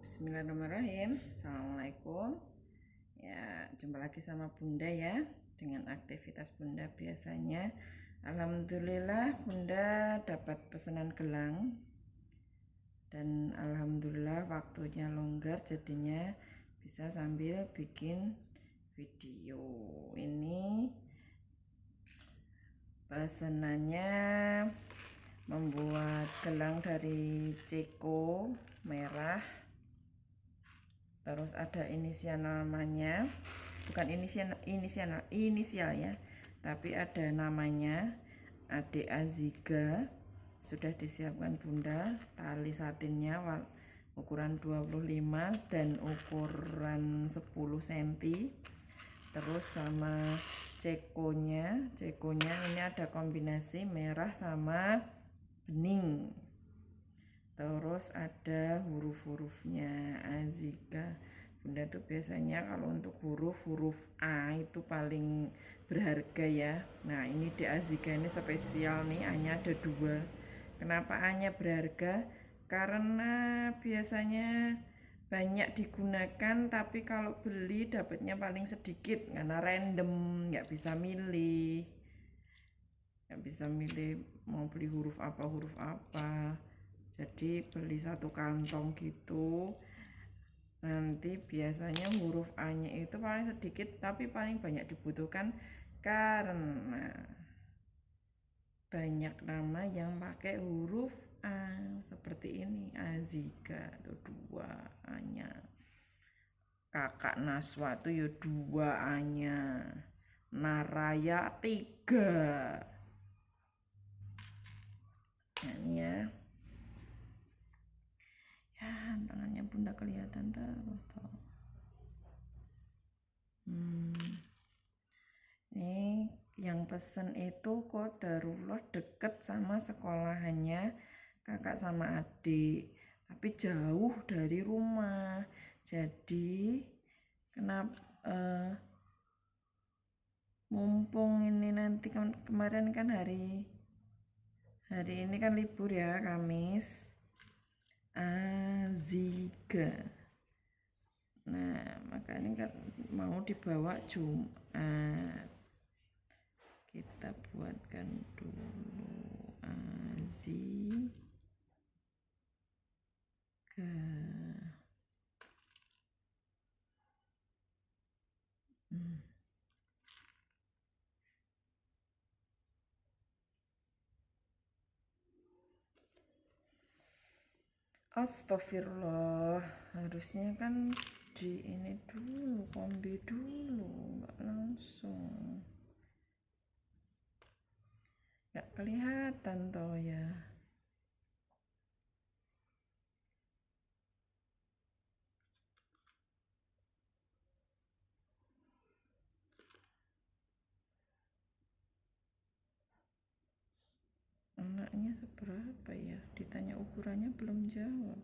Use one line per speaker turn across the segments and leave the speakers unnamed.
Bismillahirrahmanirrahim. Assalamualaikum. Ya, jumpa lagi sama Bunda ya, dengan aktivitas Bunda biasanya. Alhamdulillah Bunda dapat pesanan gelang, dan alhamdulillah waktunya longgar, jadinya bisa sambil bikin video. Ini pesanannya membuat gelang dari Ceko merah, terus ada inisial namanya, bukan inisial ya, tapi ada namanya Ade Aziga. Sudah disiapkan Bunda tali satinnya ukuran 25 dan ukuran 10 cm, terus sama cekonya ini ada kombinasi merah sama bening, terus ada huruf-hurufnya Aziga. Bunda tuh biasanya kalau untuk huruf A itu paling berharga ya. Nah ini di Aziga ini spesial nih, A-nya ada 2. Kenapa A-nya berharga? Karena biasanya banyak digunakan, tapi kalau beli dapatnya paling sedikit karena random, nggak bisa milih mau beli huruf apa. Jadi beli satu kantong gitu. Nanti biasanya huruf A-nya itu paling sedikit tapi paling banyak dibutuhkan karena banyak nama yang pakai huruf A, seperti ini Aziga itu 2 A-nya, Kakak Naswa tuh ya 2 A-nya, Naraya 3. Nah ini ya, tangannya Bunda kelihatan terus tuh. Ini yang pesen itu Qadarullah deket sama sekolahannya kakak sama adik, tapi jauh dari rumah. Jadi kenapa mumpung ini nanti kemarin kan hari ini kan libur ya, Kamis, Aziga. Nah makanya kan mau dibawa Jumat, kita buatkan dulu Aziga. Astagfirullah, harusnya kan di ini dulu, kombi dulu, nggak langsung, nggak kelihatan toh ya. Anaknya seberapa ya, ditanya ukurannya belum jawab.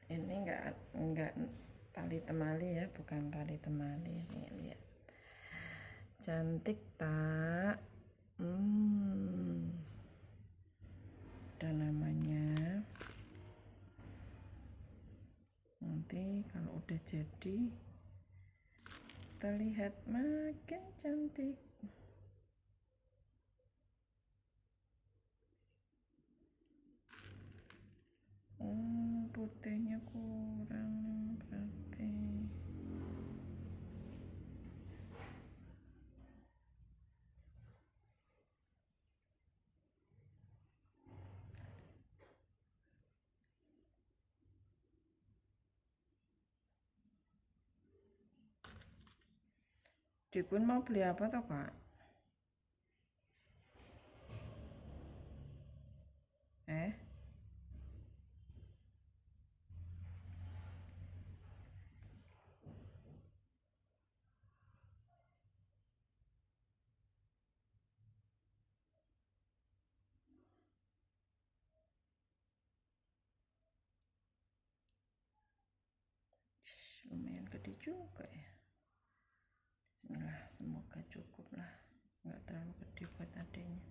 Ini enggak tali temali ya, bukan tali temali. Nih lihat, cantik tak? Ada namanya. Nanti kalau udah jadi terlihat makin cantik. Putihnya kurang berarti. Dikun mau beli apa toh Kak? lumayan gede juga ya. Bismillah, semoga cukup lah, nggak terlalu gede buat adanya.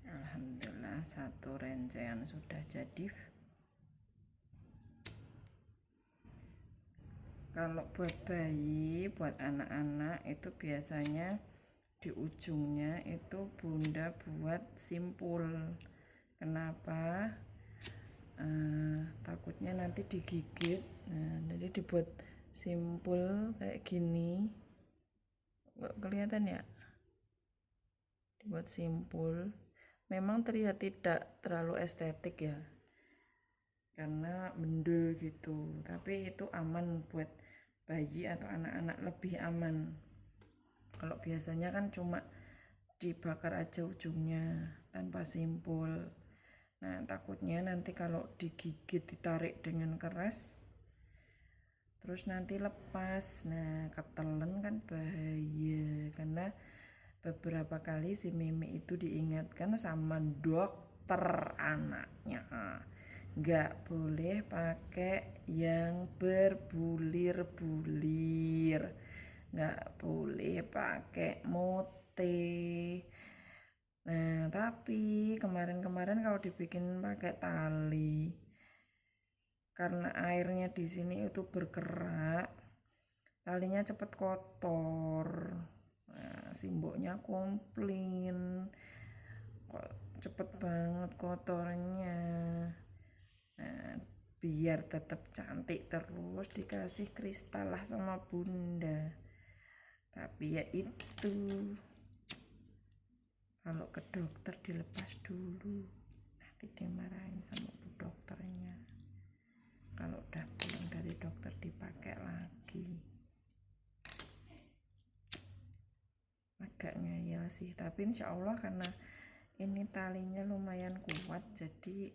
Alhamdulillah, satu rencean sudah jadi. Kalau buat bayi, buat anak-anak itu biasanya di ujungnya itu bunda buat simpul. Kenapa? Takutnya nanti digigit. Nah, jadi dibuat simpul kayak gini. Nggak kelihatan ya? Dibuat simpul. Memang terlihat tidak terlalu estetik ya, karena mendul gitu, tapi itu aman buat bayi atau anak-anak, lebih aman. Kalau biasanya kan cuma dibakar aja ujungnya tanpa simpul. Nah, takutnya nanti kalau digigit, ditarik dengan keras terus nanti lepas. Nah, ketelen kan bahaya. Karena beberapa kali si Mimi itu diingatkan sama dokter anaknya, nggak boleh pakai yang berbulir-bulir, nggak boleh pakai mote. Nah, tapi kemarin-kemarin kalau dibikin pakai tali, karena airnya di sini itu bergerak, talinya cepet kotor. Nah, simboknya komplain, kok cepet banget kotornya. Nah, biar tetap cantik terus dikasih kristal lah sama bunda. Tapi ya itu, kalau ke dokter dilepas dulu, nanti dimarahin sama bu dokternya. Kalau udah pulang dari dokter dipakai lagi. Agak ngeyel sih, tapi insya Allah karena ini talinya lumayan kuat, jadi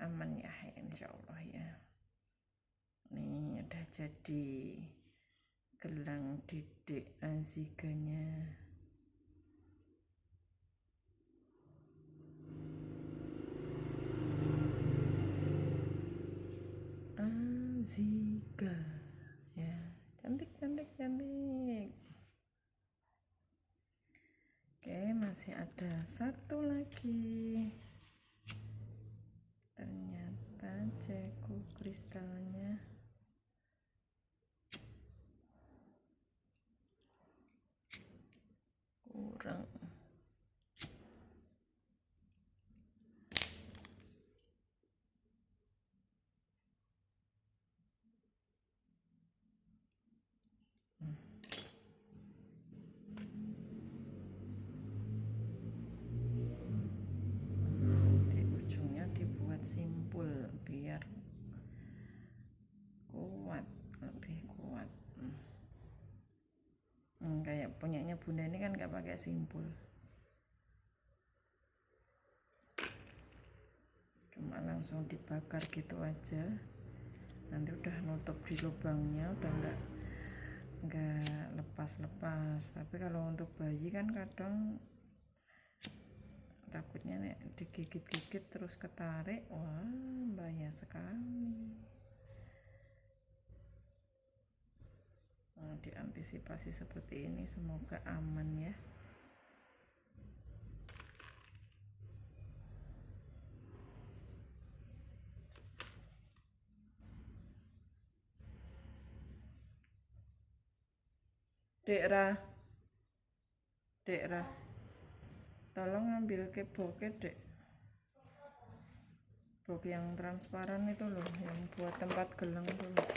aman ya, insya Allah ya. Nih udah jadi gelang dedek Aziganya. Aziga ya, cantik cantik cantik. Oke, masih ada satu lagi. Ternyata ceku kristalnya kurang. Di ujungnya dibuat simpul biar kuat, lebih kuat. Kayak punyanya bunda ini kan gak pakai simpul, cuma langsung dibakar gitu aja. Nanti udah nutup di lubangnya, udah nggak lepas-lepas. Tapi kalau untuk bayi kan kadang takutnya nih digigit-gigit terus ketarik, wah bahaya sekali. Nah, diantisipasi seperti ini, semoga aman ya. Dek Ra, tolong ambil ke bokeh dek, bokeh yang transparan itu loh, yang buat tempat gelang itu loh,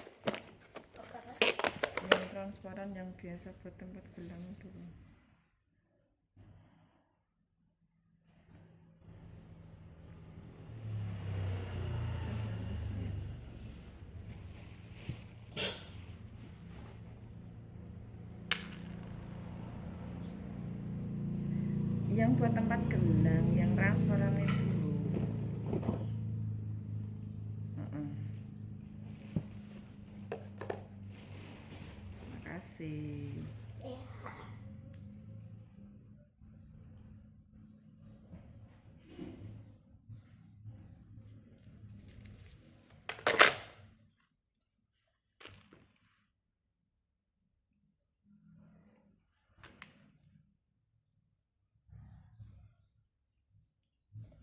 yang transparan yang biasa buat tempat gelang itu loh. Yang buat tempat gelang yang transparan itu loh. Makasih.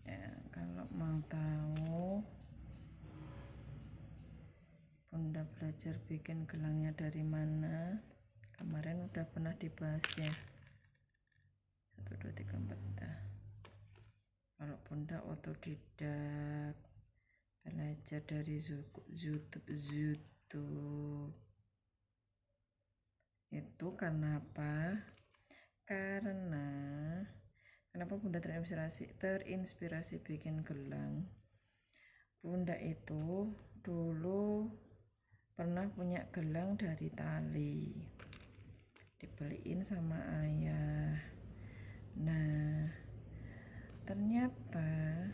Ya, kalau mau tahu Bunda belajar bikin gelangnya dari mana, kemarin udah pernah dibahas ya. 1, 2, 3, 4 dah. Kalau Bunda otodidak, belajar dari YouTube itu karena apa? Karena kenapa Bunda terinspirasi bikin gelang? Bunda itu dulu pernah punya gelang dari tali, dibeliin sama ayah. Nah, ternyata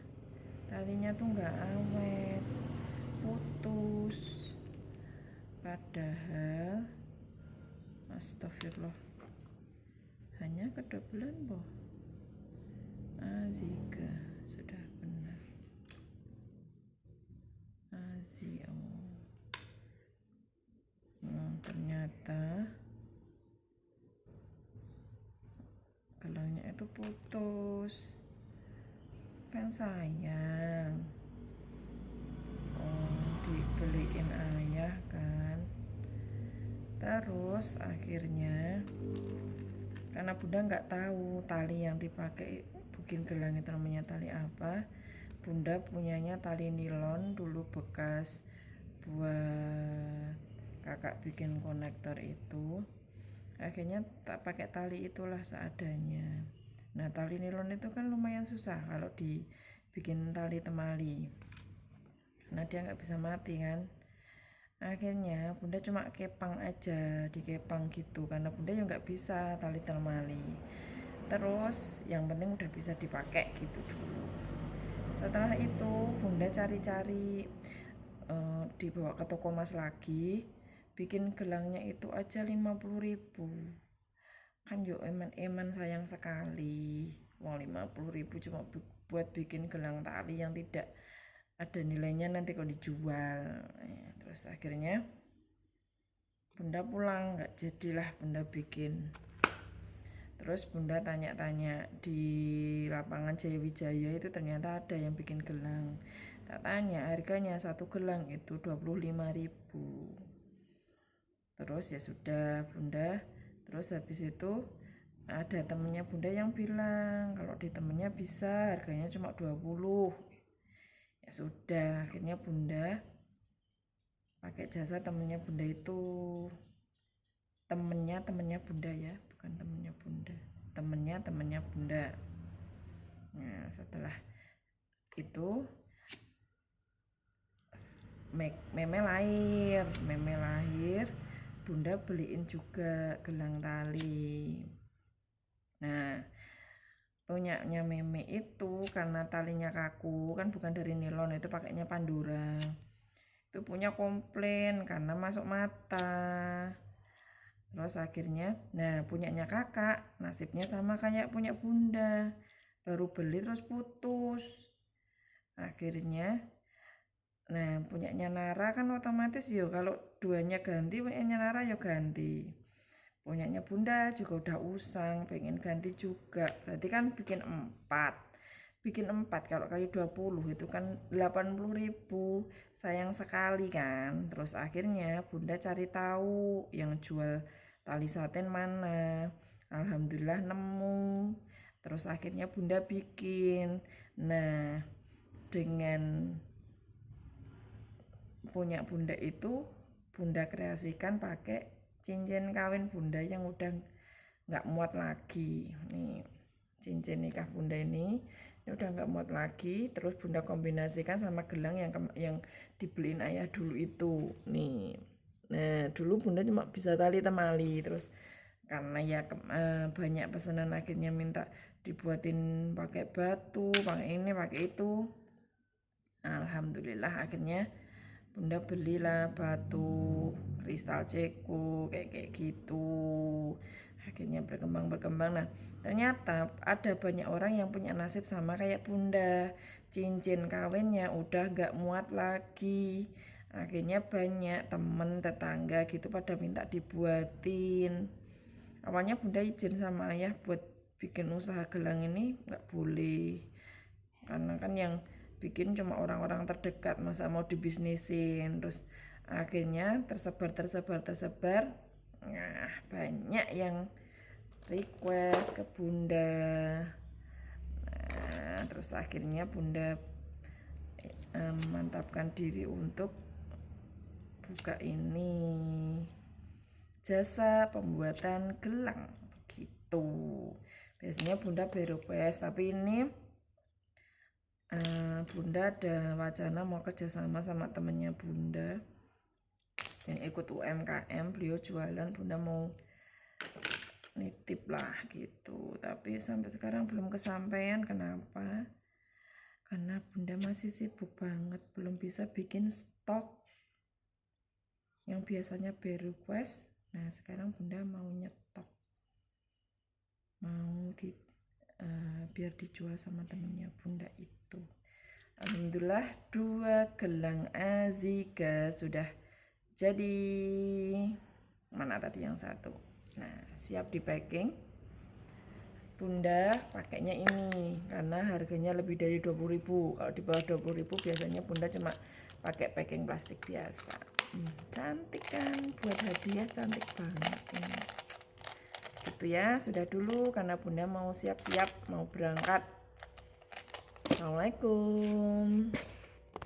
talinya tuh nggak awet, putus. Padahal astagfirullah, hanya kedua bulan boh. Azika sudah benar. Ternyata gelangnya itu putus, kan sayang. Dibeliin ayah kan. Terus akhirnya karena Bunda nggak tahu tali yang dipakai bikin gelang itu namanya tali apa, Bunda punyanya tali nilon dulu bekas buat kakak bikin konektor itu. Akhirnya tak pakai tali itulah seadanya. Nah, tali nilon itu kan lumayan susah kalau dibikin tali temali, karena dia nggak bisa mati kan. Akhirnya Bunda cuma kepang aja, dikepang gitu, karena Bunda juga nggak bisa tali temali. Terus yang penting udah bisa dipakai gitu dulu. Setelah itu Bunda cari-cari, dibawa ke toko emas lagi, bikin gelangnya itu aja 50.000. Kan yo eman sayang sekali, uang 50.000 cuma buat bikin gelang tali yang tidak ada nilainya nanti kalau dijual. Nah, terus akhirnya Bunda pulang, nggak jadilah Bunda bikin. Terus Bunda tanya-tanya di lapangan Jayawijaya itu ternyata ada yang bikin gelang. Tak tanya harganya satu gelang itu 25.000. Terus ya sudah Bunda, terus habis itu ada temennya Bunda yang bilang kalau di temennya bisa harganya cuma 20. Ya sudah, akhirnya Bunda pakai jasa temennya Bunda itu. Temennya Bunda ya, bukan temennya Bunda, temennya Bunda. Nah, setelah itu meme lahir, Bunda beliin juga gelang tali. Nah, punyanya meme itu karena talinya kaku, kan bukan dari nilon, itu pakainya Pandora. Itu punya komplain karena masuk mata. Terus akhirnya, nah punyanya kakak, nasibnya sama kayak punya Bunda, baru beli terus putus. Akhirnya, nah punyanya Nara kan otomatis yo kalau duanya ganti, punyanya Nara yo ganti. Punyanya Bunda juga udah usang, pengen ganti juga, berarti kan bikin 4. Kalau kali 20 itu kan 80.000, sayang sekali kan. Terus akhirnya Bunda cari tahu yang jual tali saten mana. Alhamdulillah nemu. Terus akhirnya bunda bikin. Nah, dengan punya bunda itu, bunda kreasikan pakai cincin kawin bunda yang udah nggak muat lagi. Nih, cincin nikah bunda ini udah nggak muat lagi. Terus bunda kombinasikan sama gelang yang dibeliin ayah dulu itu. Nih, nah dulu bunda cuma bisa tali temali. Terus karena ya banyak pesanan akhirnya minta dibuatin pakai batu, pakai ini, pakai itu. Alhamdulillah akhirnya bunda belilah batu kristal ceko kayak gitu. Akhirnya berkembang. Nah ternyata ada banyak orang yang punya nasib sama kayak bunda, cincin kawinnya udah gak muat lagi. Akhirnya banyak temen tetangga gitu pada minta dibuatin. Awalnya bunda izin sama ayah buat bikin usaha gelang ini gak boleh, karena kan yang bikin cuma orang-orang terdekat, masa mau dibisnisin. Terus akhirnya tersebar. Nah banyak yang request ke bunda. Nah terus akhirnya bunda memantapkan diri untuk buka ini, jasa pembuatan gelang begitu. Biasanya bunda request, tapi ini bunda ada wacana mau kerjasama sama temennya bunda yang ikut UMKM. Beliau jualan, bunda mau nitip lah gitu, tapi sampai sekarang belum kesampaian. Kenapa? Karena bunda masih sibuk banget, belum bisa bikin stok yang biasanya request. Nah sekarang bunda mau nyetok, mau biar dijual sama temennya bunda itu. Alhamdulillah 2 gelang Azika sudah jadi. Mana tadi yang satu? Nah siap di packing. Bunda pakainya ini karena harganya lebih dari 20.000. Kalau di bawah 20.000 biasanya bunda cuma pakai packing plastik biasa. Cantik kan, buat hadiah cantik banget ini. Gitu ya, sudah dulu karena bunda mau siap-siap mau berangkat. Assalamualaikum.